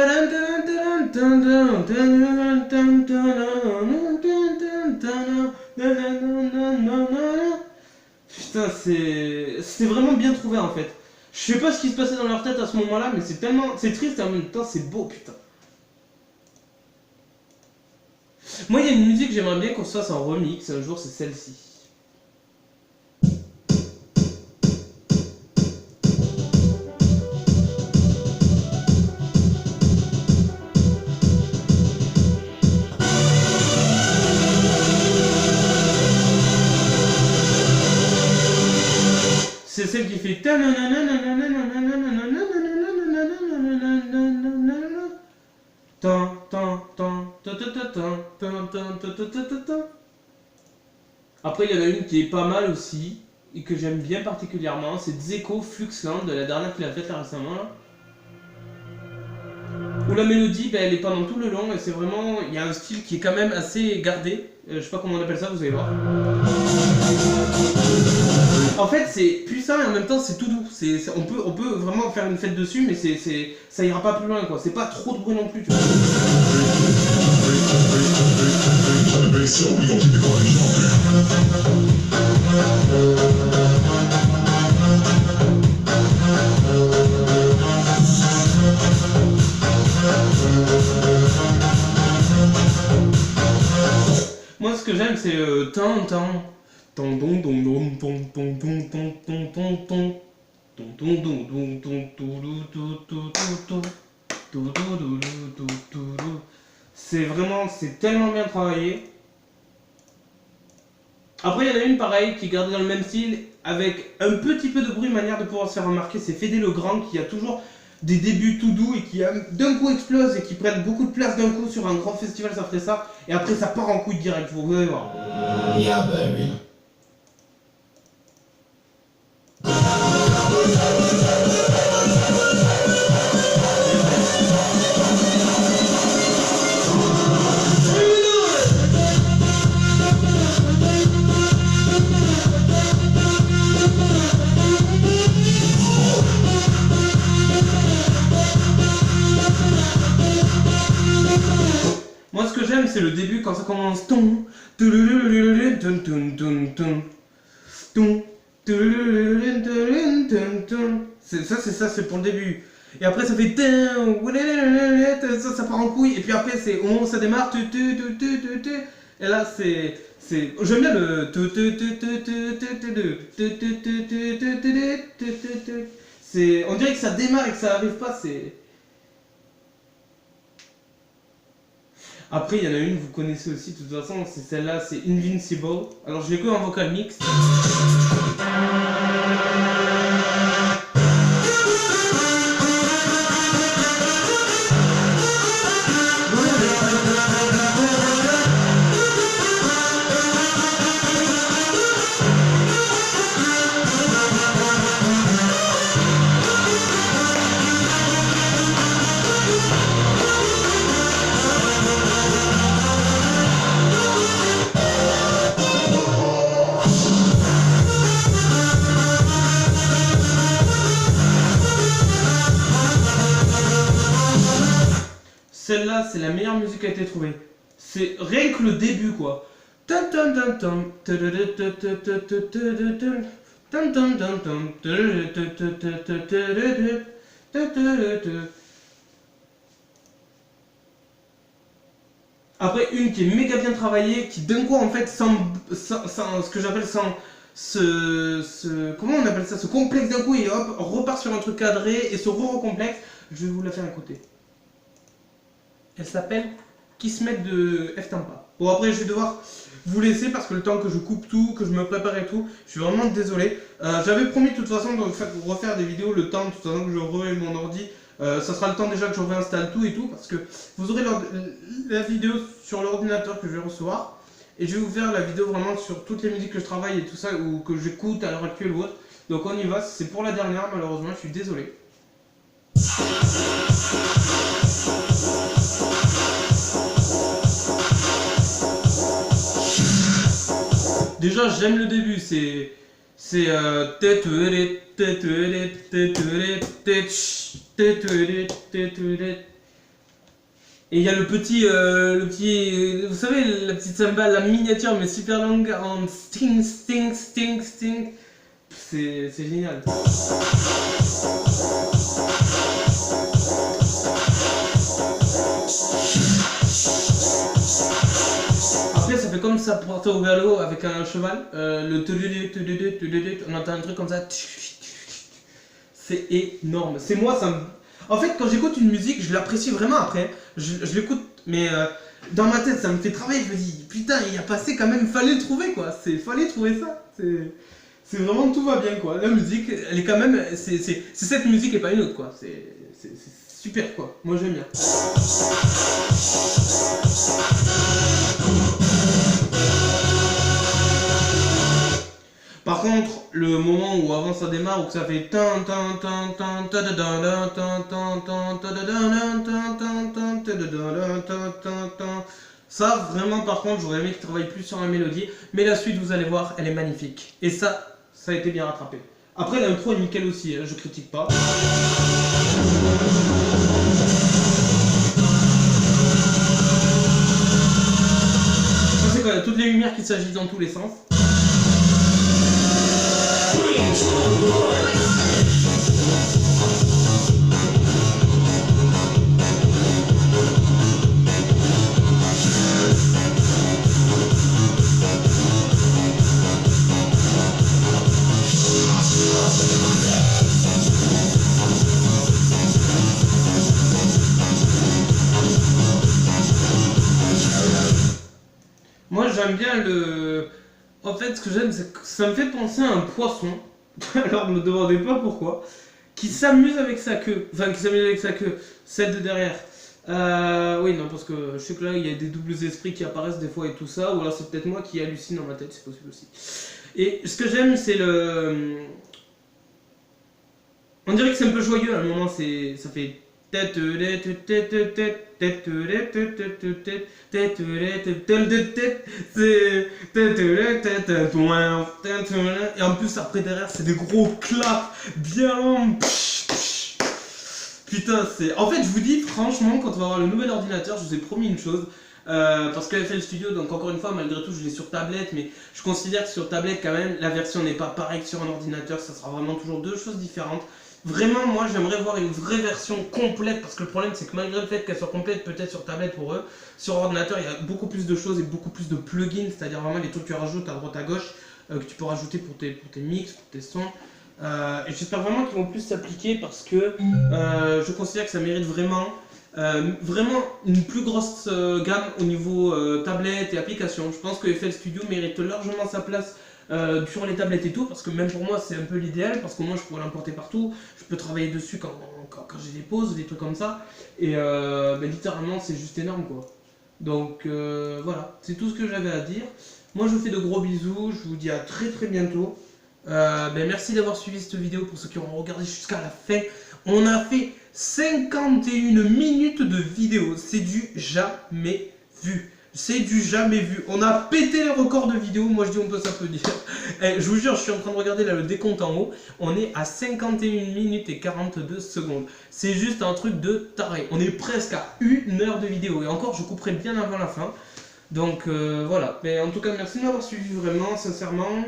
Putain, c'était vraiment bien trouvé, en fait. Je sais pas ce qui se passait dans leur tête à ce moment-là, mais c'est tellement... C'est triste et en même temps, c'est beau, putain. Moi, il y a une musique que j'aimerais bien qu'on se fasse en remix un jour, c'est celle-ci. C'est celle qui fait... Après, il y en a une qui est pas mal aussi, et que j'aime bien particulièrement, c'est Dzeko Fluxland, la dernière qu'il a faite là récemment. Là. Où la mélodie, ben, elle est pendant tout le long, et c'est vraiment... Il y a un style qui est quand même assez gardé. Je sais pas comment on appelle ça, vous allez voir. En fait, c'est puissant et en même temps, c'est tout doux. On peut vraiment faire une fête dessus, mais ça ira pas plus loin, quoi. C'est pas trop de bruit non plus, tu vois. Moi, ce que j'aime, c'est le tan-tan. C'est vraiment, c'est tellement bien travaillé. Après, il y en a une pareille qui est gardée dans le même style, avec un petit peu de bruit, manière de pouvoir se faire remarquer. C'est Fédé le Grand qui a toujours des débuts tout doux et qui d'un coup explosent et qui prennent beaucoup de place d'un coup sur un grand festival, ça ferait ça. Et après ça part en couille direct, vous allez voir. Yeah, baby. Moi ce que j'aime c'est le début quand ça commence ton c'est pour le début. Et après ça fait ça part en couille et puis après c'est au moment où ça démarre et là c'est j'aime bien le c'est on dirait que ça démarre et que ça arrive pas c'est. Après, il y en a une, vous connaissez aussi, de toute façon, c'est celle-là, c'est Invincible. Alors, je l'ai que en vocal mix. Celle-là, c'est la meilleure musique qui a été trouvée. C'est rien que le début, quoi. Après, une qui est méga bien travaillée, qui d'un coup, en fait, sans ce que j'appelle sans comment on appelle ça, ce complexe d'un coup, et hop, repart sur un truc cadré, et ce recomplexe, je vais vous la faire à côté. Elle s'appelle Kismet de F-Tampa. Bon après je vais devoir vous laisser parce que le temps que je coupe tout, que je me prépare et tout, je suis vraiment désolé. J'avais promis de toute façon de refaire des vidéos le temps de toute façon que je remets mon ordi. Ça sera le temps déjà que je réinstalle tout et tout parce que vous aurez la vidéo sur l'ordinateur que je vais recevoir. Et je vais vous faire la vidéo vraiment sur toutes les musiques que je travaille et tout ça ou que j'écoute à l'heure actuelle ou autre. Donc on y va, c'est pour la dernière malheureusement, je suis désolé. Déjà j'aime le début, c'est et il y a le petit vous savez la petite cymbale, la miniature mais super longue en sting, c'est génial. Ça fait comme ça porté au galop avec un cheval, on entend un truc comme ça, c'est énorme, c'est moi ça me... En fait quand j'écoute une musique je l'apprécie vraiment après, je l'écoute mais dans ma tête ça me fait travailler, je me dis putain il y a passé quand même, fallait le trouver quoi, fallait trouver ça, c'est vraiment tout va bien quoi, la musique elle est quand même, c'est cette musique et pas une autre quoi, c'est super quoi, moi j'aime bien. Par contre, le moment où avant ça démarre, où ça fait ça vraiment par contre j'aurais aimé qu'il travaille plus sur la mélodie, mais la suite vous allez voir, elle est magnifique. Et ça a été bien rattrapé. Après l'intro est nickel aussi, je critique pas. Ça c'est quand il y a toutes les lumières qui s'agitent dans tous les sens. Moi j'aime bien le... En fait ce que j'aime c'est que ça me fait penser à un poisson. Alors ne me demandez pas pourquoi. qui s'amuse avec sa queue. Enfin, qui s'amuse avec sa queue. Celle de derrière. Oui, non, parce que je sais que là, il y a des doubles esprits qui apparaissent des fois et tout ça. Ou alors c'est peut-être moi qui hallucine dans ma tête, c'est possible aussi. Et ce que j'aime, c'est le... On dirait que c'est un peu joyeux à un moment, ça fait... Et en plus après derrière c'est des gros claps bien longs. Putain c'est... En fait je vous dis franchement quand on va avoir le nouvel ordinateur je vous ai promis une chose. Parce que FL Studio, donc encore une fois, malgré tout, je l'ai sur tablette, mais je considère que sur tablette, quand même, la version n'est pas pareille que sur un ordinateur, ça sera vraiment toujours deux choses différentes. Vraiment, moi, j'aimerais voir une vraie version complète, parce que le problème, c'est que malgré le fait qu'elle soit complète, peut-être sur tablette pour eux, sur ordinateur, il y a beaucoup plus de choses et beaucoup plus de plugins, c'est-à-dire vraiment les trucs que tu rajoutes à droite à gauche, que tu peux rajouter pour tes mix, pour tes sons. Et j'espère vraiment qu'ils vont plus s'appliquer, parce que je considère que ça mérite vraiment une plus grosse gamme au niveau tablette et application. Je pense que FL Studio mérite largement sa place sur les tablettes et tout, parce que même pour moi c'est un peu l'idéal, parce que moi je pourrais l'importer partout, je peux travailler dessus quand j'ai des pauses, des trucs comme ça, et littéralement c'est juste énorme quoi. Donc voilà, c'est tout ce que j'avais à dire. Moi je vous fais de gros bisous, je vous dis à très très bientôt. Merci d'avoir suivi cette vidéo pour ceux qui auront regardé jusqu'à la fin. On a fait 51 minutes de vidéo, c'est du jamais vu. C'est du jamais vu. On a pété les records de vidéo, moi je dis on peut s'applaudir. Je vous jure, je suis en train de regarder là le décompte en haut. On est à 51 minutes et 42 secondes. C'est juste un truc de taré. On est presque à 1 heure de vidéo. Et encore, je couperai bien avant la fin. Donc voilà. Mais en tout cas, merci de m'avoir suivi vraiment, sincèrement.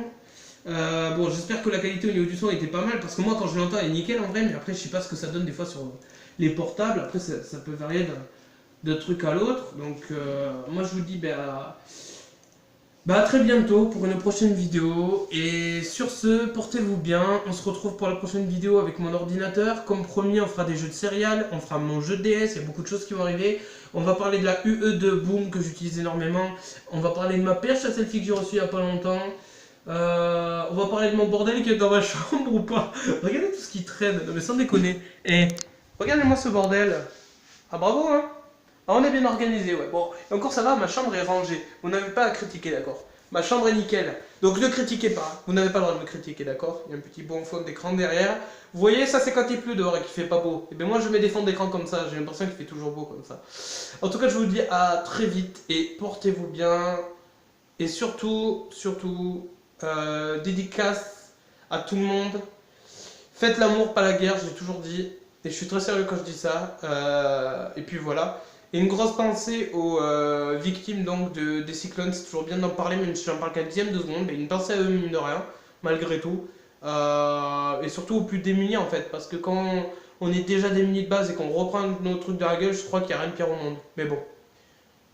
Bon, j'espère que la qualité au niveau du son était pas mal, parce que moi quand je l'entends elle est nickel en vrai, mais après je sais pas ce que ça donne des fois sur les portables, après ça peut varier de truc à l'autre, donc moi je vous dis à très bientôt pour une prochaine vidéo, et sur ce, portez-vous bien, on se retrouve pour la prochaine vidéo avec mon ordinateur, comme promis on fera des jeux de céréales, on fera mon jeu de DS, il y a beaucoup de choses qui vont arriver, on va parler de la UE2 Boom que j'utilise énormément, on va parler de ma perche à selfie que j'ai reçue il y a pas longtemps. On va parler de mon bordel qui est dans ma chambre ou pas. Regardez tout ce qui traîne, non mais sans déconner. Et regardez-moi ce bordel. Ah bravo hein. Ah on est bien organisé ouais. Bon, et encore ça va, ma chambre est rangée. Vous n'avez pas à critiquer d'accord. Ma chambre est nickel. Donc ne critiquez pas. Vous n'avez pas le droit de me critiquer d'accord. Il y a un petit bon fond d'écran derrière. Vous voyez ça c'est quand il pleut dehors et qu'il fait pas beau. Et bien moi je mets des fonds d'écran comme ça. J'ai l'impression qu'il fait toujours beau comme ça. En tout cas je vous dis à très vite et portez-vous bien. Et surtout dédicace à tout le monde. Faites l'amour, pas la guerre, j'ai toujours dit. Et je suis très sérieux quand je dis ça. Et puis voilà. Et une grosse pensée aux victimes donc, des cyclones. C'est toujours bien d'en parler, même si j'en parle qu'à 10e de seconde. Mais une pensée à eux, mine de rien, malgré tout. Et surtout aux plus démunis en fait. Parce que quand on est déjà démunis de base et qu'on reprend nos trucs de la gueule, je crois qu'il n'y a rien de pire au monde. Mais bon.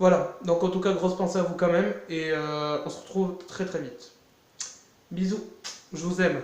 Voilà. Donc en tout cas, grosse pensée à vous quand même. Et on se retrouve très très vite. Bisous, je vous aime.